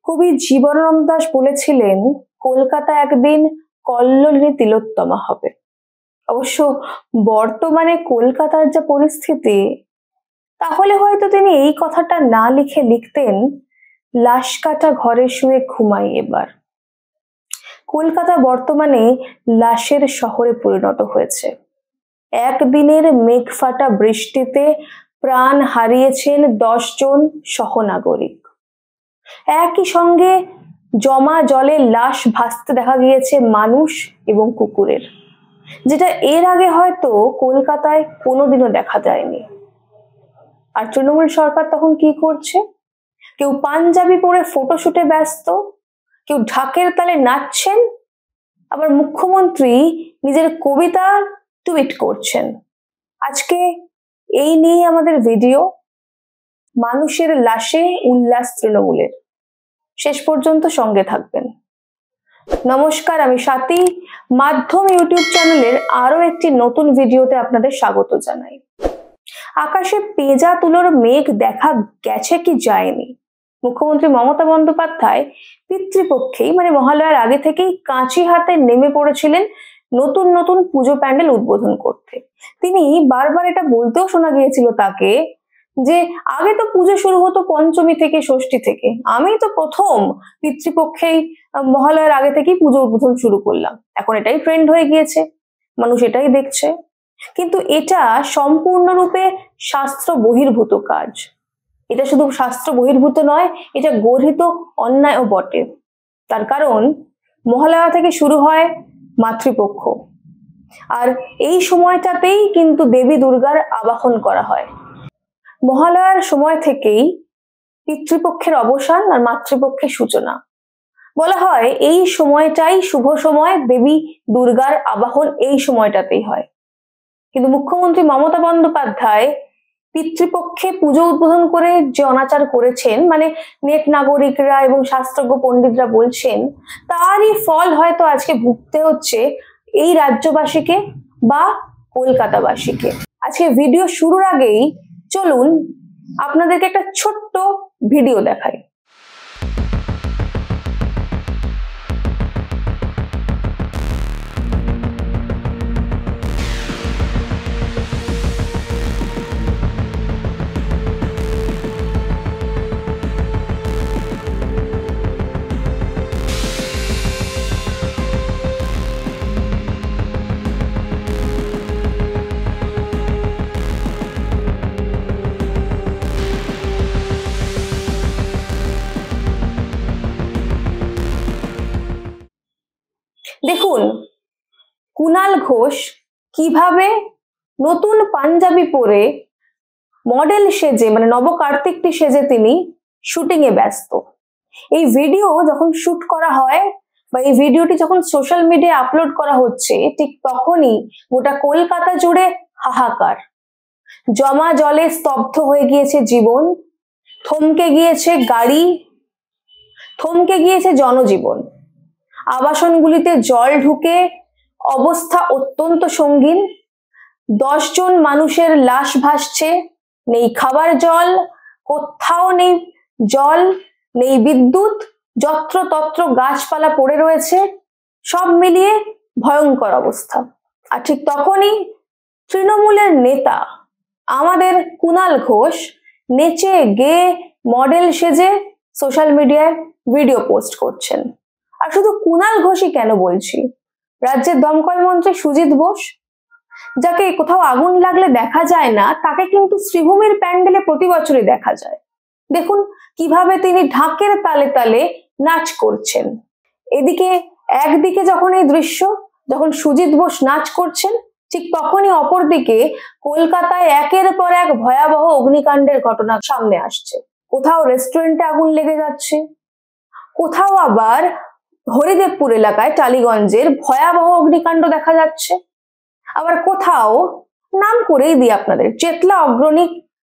কবি জীবনানন্দ দাশ বলেছিলেন কলকাতা একদিন কল্লোলিনী তিলোত্তমা হবে। অবশ্য বর্তমানে কলকাতার যা পরিস্থিতি, তাহলে হয়তো তিনি এই কথাটা না লিখে লিখতেন লাশ কাটা ঘরে শুয়ে ঘুমাই এবার। কলকাতা বর্তমানে লাশের শহরে পরিণত হয়েছে। একদিনের মেঘ ফাটা বৃষ্টিতে প্রাণ হারিয়েছেন 10 জন সহনাগরিক। একই সঙ্গে জমা জলে লাশ ভাসতে দেখা গিয়েছে মানুষ এবং কুকুরের, যেটা এর আগে হয়তো কলকাতায় কোনোদিনও দেখা যায়নি। আর তৃণমূল সরকার তখন কি করছে? কেউ পাঞ্জাবি পরে ফটোশুটে ব্যস্ত, কেউ ঢাকের তালে নাচছেন, আবার মুখ্যমন্ত্রী নিজের কবিতা টুইট করছেন। আজকে এই নিয়ে আমাদের ভিডিও, মানুষের লাশে উল্লাস তৃণমূলের। শেষ পর্যন্ত সঙ্গে থাকবেন। নমস্কার, আমি স্বাতী। মাধ্যম ইউটিউব চ্যানেলের আরো একটি নতুন ভিডিওতে আপনাদের স্বাগত জানাই। আকাশে পেঁজা তুলোর মেঘ দেখা গেছে কি যায়নি? মুখ্যমন্ত্রী মমতা বন্দ্যোপাধ্যায় পিতৃপক্ষেই মানে মহালয়ার আগে থেকেই কাঁচি হাতে নেমে পড়েছিলেন নতুন নতুন পুজো প্যান্ডেল উদ্বোধন করতে। তিনি বারবার এটা বলতেও শোনা গিয়েছিল তাকে যে আগে তো পুজো শুরু হতো পঞ্চমী থেকে ষষ্ঠী থেকে, আমি তো প্রথম পিতৃপক্ষেই মহালয়ার আগে থেকেই পুজো উদ্বোধন শুরু করলাম। এখন এটাই ট্রেন্ড হয়ে গিয়েছে, মানুষ এটাই দেখছে। কিন্তু এটা সম্পূর্ণরূপে শাস্ত্র বহির্ভূত কাজ। এটা শুধু শাস্ত্র বহির্ভূত নয়, এটা গর্হিত অন্যায়ও বটে। তার কারণ মহালয়া থেকে শুরু হয় মাতৃপক্ষ, আর এই সময়টাতেই কিন্তু দেবী দুর্গার আবাহন করা হয়। মহালয়ার সময় থেকেই পিতৃপক্ষের অবসান আর মাতৃপক্ষের সূচনা। বলা হয় এই সময়টাই শুভ সময়, দেবী দুর্গার আবাহন এই সময়টাতেই হয়। কিন্তু মুখ্যমন্ত্রী মমতা বন্দ্যোপাধ্যায় পিতৃপক্ষে পুজো উদ্বোধন করে যে অনাচার করেছেন, মানে নেট নাগরিকরা এবং শাস্ত্রজ্ঞ পণ্ডিতরা বলছেন, তারই ফল হয়তো আজকে ভুগতে হচ্ছে এই রাজ্যবাসীকে বা কলকাতাবাসীকে। আজকে ভিডিও শুরুর আগেই চলুন আপনাদেরকে একটা ছোট্ট ভিডিও দেখাই। দেখুন কুণাল ঘোষ কিভাবে নতুন পাঞ্জাবি পরে মডেল সেজে, মানে নবকার্তিকটি সেজে তিনি শুটিং এ ব্যস্ত। এই ভিডিও যখন শুট করা হয় বা এই ভিডিওটি যখন সোশ্যাল মিডিয়ায় আপলোড করা হচ্ছে, ঠিক তখনই গোটা কলকাতা জুড়ে হাহাকার। জমা জলে স্তব্ধ হয়ে গিয়েছে জীবন, থমকে গিয়েছে গাড়ি, থমকে গিয়েছে জনজীবন। আবাসনগুলিতে জল ঢুকে অবস্থা অত্যন্ত সঙ্গীন। 10 জন মানুষের লাশ ভাসছে, নেই খাবার জল, কোথাও নেই জল, নেই বিদ্যুৎ, যত্রতত্র গাছপালা পড়ে রয়েছে, সব মিলিয়ে ভয়ঙ্কর অবস্থা। আর ঠিক তখনই তৃণমূলের নেতা আমাদের কুণাল ঘোষ নেচে গেয়ে মডেল সেজে সোশ্যাল মিডিয়ায় ভিডিও পোস্ট করছেন। আর শুধু কুণাল ঘোষই কেন বলছি, রাজ্যের দমকল মন্ত্রী সুজিত বোস, যাকে কোথাও আগুন লাগলে দেখা যায় না, তাকে কিন্তু শ্রীভূমির প্যান্ডেলে প্রতি বছরই দেখা যায়। দেখুন কিভাবে তিনি ঢাকের তালে তালে নাচ করছেন। এদিকে একদিকে যখন এই দৃশ্য, যখন সুজিত বোস নাচ করছেন, ঠিক তখনই অপরদিকে কলকাতায় একের পর এক ভয়াবহ অগ্নিকাণ্ডের ঘটনা সামনে আসছে। কোথাও রেস্টুরেন্টে আগুন লেগে যাচ্ছে, কোথাও আবার হরিদেবপুর এলাকায় টালিগঞ্জের ভয়াবহ অগ্নিকাণ্ড দেখা যাচ্ছে, আবার কোথাও নাম করেই দিই আপনাদের, চেতলা অগ্রণী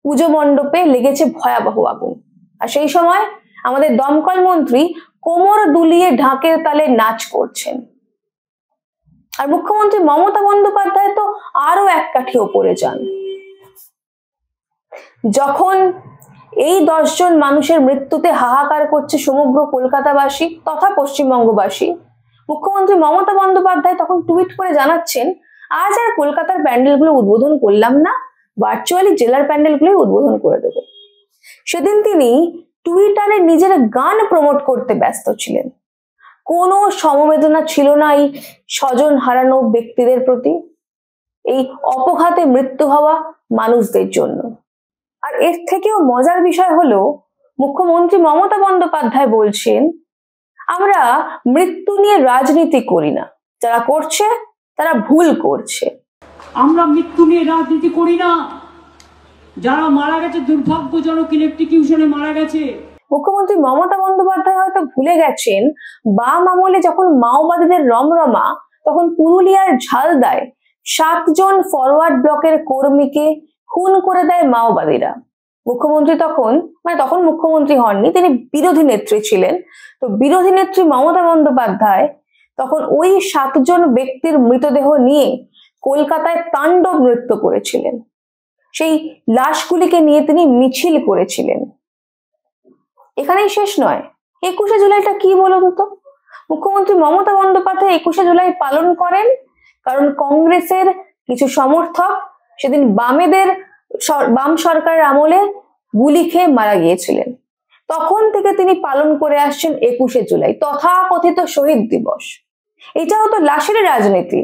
পুজো মণ্ডপে লেগেছে ভয়াবহ আগুন। আর সেই সময় আমাদের দমকল মন্ত্রী কোমর দুলিয়ে ঢাকের তালে নাচ করছেন। আর মুখ্যমন্ত্রী মমতা বন্দ্যোপাধ্যায় তো আরো এক কাঠি ওপরে যান। যখন এই 10 জন মানুষের মৃত্যুতে হাহাকার করছে সমগ্র কলকাতাবাসী তথা পশ্চিমবঙ্গবাসী। মুখ্যমন্ত্রী মমতা বন্দ্যোপাধ্যায় তখন টুইট করে জানাচ্ছেন, আজ আর কলকাতার প্যান্ডেলগুলো উদ্বোধন করলাম না, ভার্চুয়ালি জেলার প্যান্ডেলগুলোই উদ্বোধন করে দেব। সেদিন তিনি টুইটারে নিজের গান প্রমোট করতে ব্যস্ত ছিলেন। কোনো সমবেদনা ছিল না এই স্বজন হারানো ব্যক্তিদের প্রতি, এই অপঘাতে মৃত্যু হওয়া মানুষদের জন্য। আর এর থেকেও মজার বিষয় হলো, মুখ্যমন্ত্রী মমতা বন্দ্যোপাধ্যায় বলছেন, আমরা মৃত্যু নিয়ে রাজনীতি করি না, যারা করছে তারা ভুল করছে। আমরা মৃত্যু নিয়ে রাজনীতি করি না, যারা মারা গেছে দুর্ভাগ্যজনক ইলেকট্রিকিউশনে মারা গেছে। মুখ্যমন্ত্রী মমতা বন্দ্যোপাধ্যায় হয়তো ভুলে গেছেন, বাম আমলে যখন মাওবাদীদের রমরমা, তখন পুরুলিয়ার ঝালদায় 7 জন ফরওয়ার্ড ব্লকের কর্মীকে খুন করে দেয় মাওবাদীরা। মুখ্যমন্ত্রী তখন মুখ্যমন্ত্রী হননি, তিনি বিরোধী নেত্রী ছিলেন। তো বিরোধী নেত্রী মমতা বন্দ্যোপাধ্যায় তখন ওই 7 জন ব্যক্তির মৃতদেহ নিয়ে কলকাতায় তাণ্ডব নৃত্য করেছিলেন। সেই লাশগুলিকে নিয়ে তিনি মিছিল করেছিলেন। এখানেই শেষ নয়, 21শে জুলাইটা কি বলুন তো? মুখ্যমন্ত্রী মমতা বন্দ্যোপাধ্যায় 21শে জুলাই পালন করেন কারণ কংগ্রেসের কিছু সমর্থক সেদিন বাম সরকারের আমলে গুলি খেয়ে মারা গিয়েছিলেন। তখন থেকে তিনি পালন করে আসছেন 21শে জুলাই, তথাকথিত শহীদ দিবস। এটাও তো লাশের রাজনীতি,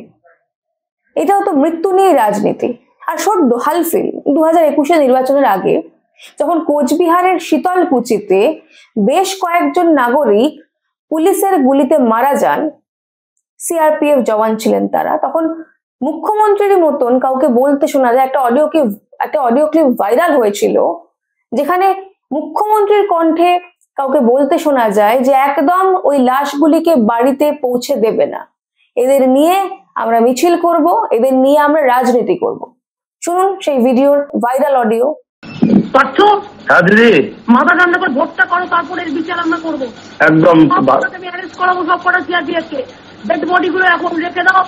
এটাও তো মৃত্যু নিয়ে রাজনীতি। আর সদ্য হালফিল 2021 নির্বাচনের আগে যখন কোচবিহারের শীতলকুচিতে বেশ কয়েকজন নাগরিক পুলিশের গুলিতে মারা যান, সিআরপিএফ জওয়ান ছিলেন তারা, তখন মুখ্যমন্ত্রীর মতন কাউকে বলতে শোনা যায়, একটা অডিও ক্লিপ ভাইরাল হয়েছিল যেখানে মুখ্যমন্ত্রীর কণ্ঠে কাউকে বলতে শোনা যায় যে একদম ওই লাশগুলিকে বাড়িতে পৌঁছে দেবে না, এদের নিয়ে আমরা মিছিল করব, এদের নিয়ে আমরা রাজনীতি করব। শুনুন সেই ভিডিওর ভাইরাল অডিও। পার্থ, হ্যাঁ দিদি, মাথা ঠান্ডা করে ভোটটা করো, তারপরে বিচার আমরা করবো। একদম আমি অ্যারেস্ট করাবো সব কটা সিআরপিএফ কে। ডেড বডি গুলো এখন রেখে দাও,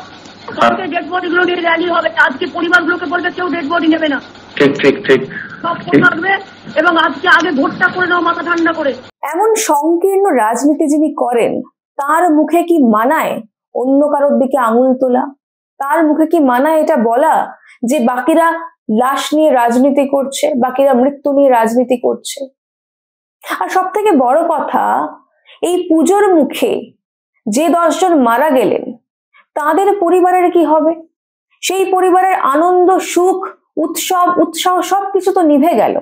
কালকে ডেড বডি গুলো নিয়ে র্যালি হবে। আজকে পরিবারগুলোকে বলবে কেউ ডেড বডি নেবে না। ঠিক ঠিক ঠিক সব থাকবে, এবং আজকে আগে ভোটটা করে নাও মাথা ঠান্ডা করে। এমন সংকীর্ণ রাজনীতি যিনি করেন, তার মুখে কি মানায় অন্য কারোর দিকে আঙুল তোলা? তার মুখে কি মানায় এটা বলা যে বাকিরা লাশ নিয়ে রাজনীতি করছে, বাকিরা মৃত্যু নিয়ে রাজনীতি করছে? আর সব থেকে বড় কথা, এই পুজোর মুখে যে 10 জন মারা গেলেন তাদের পরিবারের কি হবে? সেই পরিবারের আনন্দ, সুখ, উৎসাহ সবকিছু তো নিভে গেল।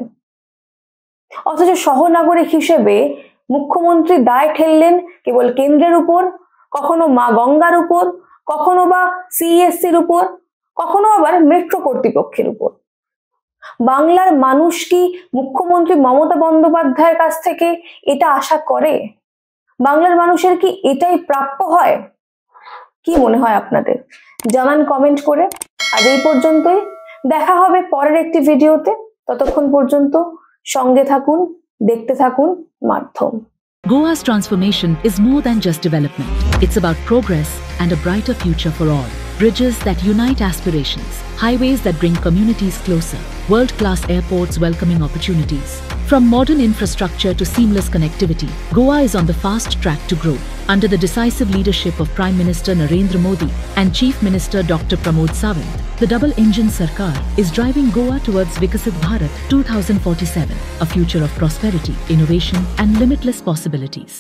অথচ সহনাগরিক হিসেবে মুখ্যমন্ত্রী দায় ঠেললেন কেবল কেন্দ্রের উপর, কখনো মা গঙ্গার উপর, কখনো বা সিইএসসির উপর, কখনো আবার মেট্রো কর্তৃপক্ষের উপর। বাংলার মানুষ কি মুখ্যমন্ত্রী মমতা বন্দ্যোপাধ্যায়ের কাছ থেকে এটা আশা করে? বাংলার মানুষের কি এটাই প্রাপ্য হয়? কি মনে হয় আপনাদের? জানান কমেন্ট করে। আজ এই পর্যন্তই, দেখা হবে পরের একটি ভিডিওতে। ততক্ষণ পর্যন্ত সঙ্গে থাকুন, দেখতে থাকুন মাধ্যম। Goa's transformation is more than just development. It's about progress and a brighter future for all. Bridges that unite aspirations, highways that bring communities closer, world-class airports welcoming opportunities. From modern infrastructure to seamless connectivity, Goa is on the fast track to grow. Under the decisive leadership of Prime Minister Narendra Modi and Chief Minister Dr. Pramod Sawant, the double-engine Sarkar is driving Goa towards Vikasit Bharat 2047, a future of prosperity, innovation and limitless possibilities.